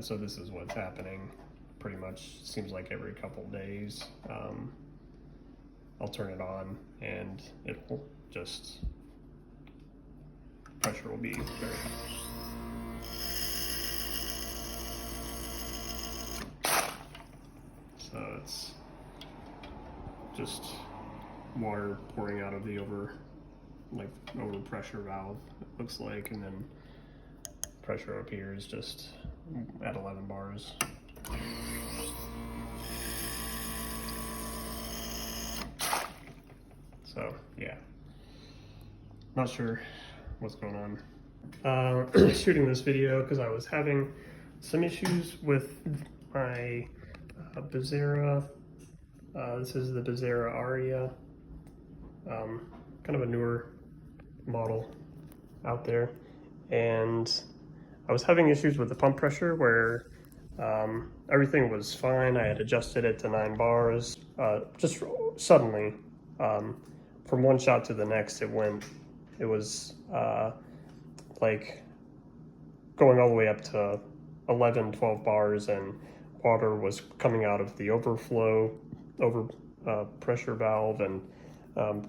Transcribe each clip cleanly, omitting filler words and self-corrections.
so this is what's happening pretty much, seems like every couple days. I'll turn it on and it will just, pressure will be very high. So it's just water pouring out of the overpressure valve, it looks like, and then pressure up here is just at 11 bars. So yeah, not sure what's going on. Shooting this video because I was having some issues with my Bezzera. This is the Bezzera Aria, kind of a newer model out there, and I was having issues with the pump pressure where everything was fine. I had adjusted it to 9 bars. Just suddenly, from one shot to the next, it was like going all the way up to 11, 12 bars, and water was coming out of the pressure valve, and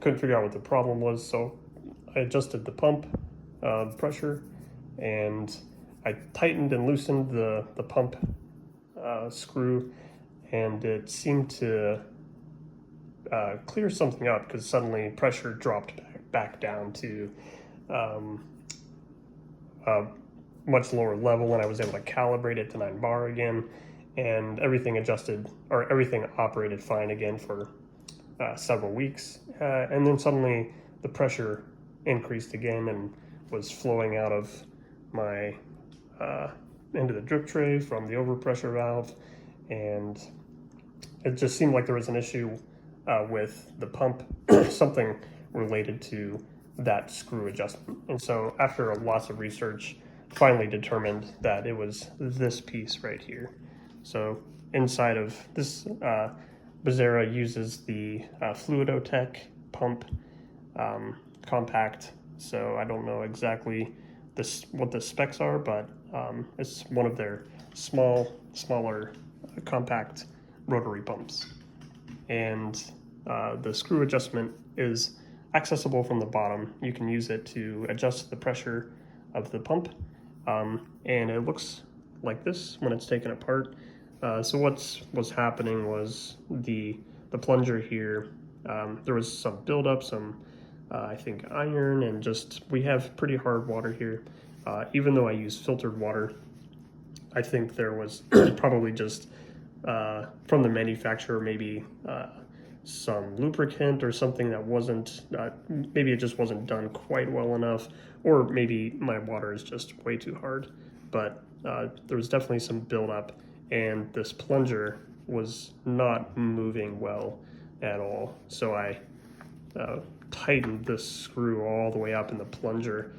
couldn't figure out what the problem was. So I adjusted the pump pressure, and I tightened and loosened the pump screw, and it seemed to clear something up, because suddenly pressure dropped back down to a much lower level, and I was able to calibrate it to 9 bar again, and everything operated fine again for several weeks, and then suddenly the pressure increased again and was flowing out of my into the drip tray from the overpressure valve, and it just seemed like there was an issue with the pump, something related to that screw adjustment. And so after lots of research, finally determined that it was this piece right here. So inside of this, Bezzera uses the Fluidotech pump compact. So I don't know exactly what the specs are, but it's one of their smaller compact rotary pumps. And the screw adjustment is accessible from the bottom. You can use it to adjust the pressure of the pump, and it looks like this when it's taken apart. So what was happening was the plunger here, there was some buildup, I think iron, and just, we have pretty hard water here. Even though I use filtered water, I think there was probably just from the manufacturer, maybe some lubricant or something that wasn't, maybe it just wasn't done quite well enough, or maybe my water is just way too hard. But there was definitely some buildup, and this plunger was not moving well at all. So I tightened this screw all the way up in the plunger,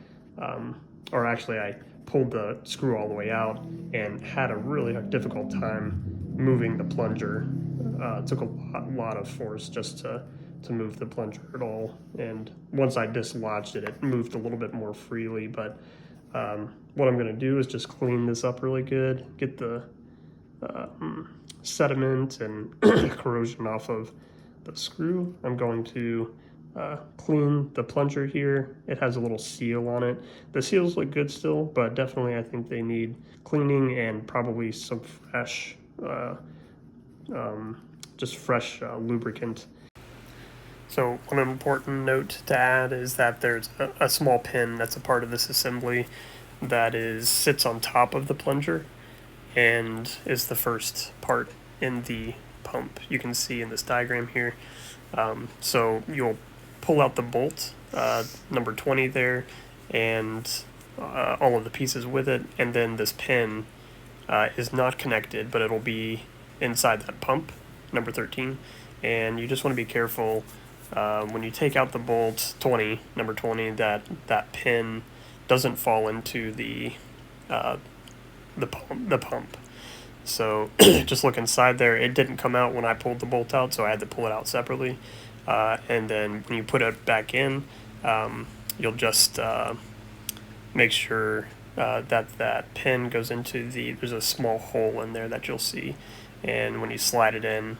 or actually I pulled the screw all the way out and had a really difficult time moving the plunger. It took a lot of force just to move the plunger at all, and once I dislodged it, it moved a little bit more freely. But what I'm going to do is just clean this up really good, get the sediment and corrosion off of the screw. I'm going to clean the plunger here. It has a little seal on it. The seals look good still, but definitely I think they need cleaning and probably some fresh lubricant. So one important note to add is that there's a small pin that's a part of this assembly that sits on top of the plunger and is the first part in the pump. You can see in this diagram here. So you'll pull out the bolt, number 20 there, and all of the pieces with it, and then this pin is not connected, but it'll be inside that pump, number 13, and you just want to be careful when you take out the bolt number 20, that pin doesn't fall into the pump. So just look inside there. It didn't come out when I pulled the bolt out, so I had to pull it out separately. And then when you put it back in, you'll just make sure that pin goes into there's a small hole in there that you'll see, and when you slide it in,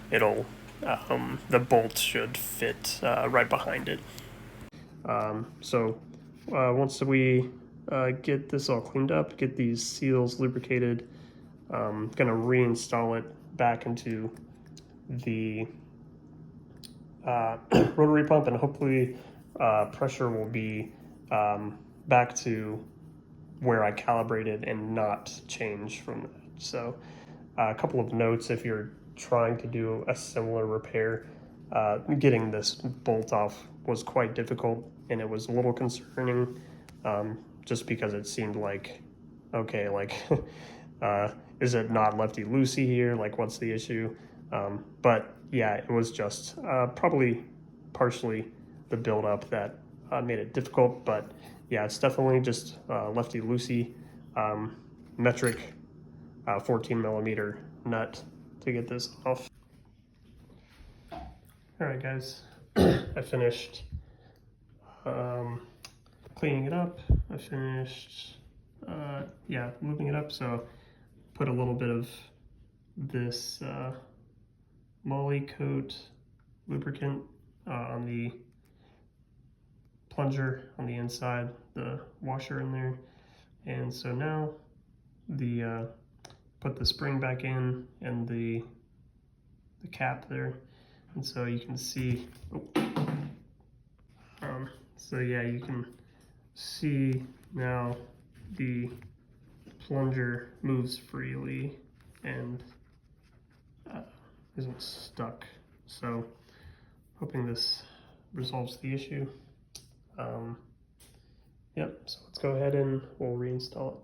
it'll the bolt should fit right behind it. So once we get this all cleaned up, get these seals lubricated, gonna reinstall it back into the rotary pump, and hopefully pressure will be back to where I calibrated and not change from that. So a couple of notes: if you're trying to do a similar repair, getting this bolt off was quite difficult, and it was a little concerning, just because it seemed like, okay, like is it not lefty loosey here? Like, what's the issue? But yeah, it was just probably partially the buildup that made it difficult. But yeah, it's definitely just lefty loosey, metric 14 millimeter nut to get this off. All right, guys, I finished cleaning it up. I finished, lubing it up. So put a little bit of this moly coat lubricant on the plunger on the inside, the washer in there. And so now the put the spring back in and the cap there, and so you can see, so yeah, you can see now the plunger moves freely and isn't stuck. So hoping this resolves the issue. Yep, so let's go ahead and we'll reinstall it.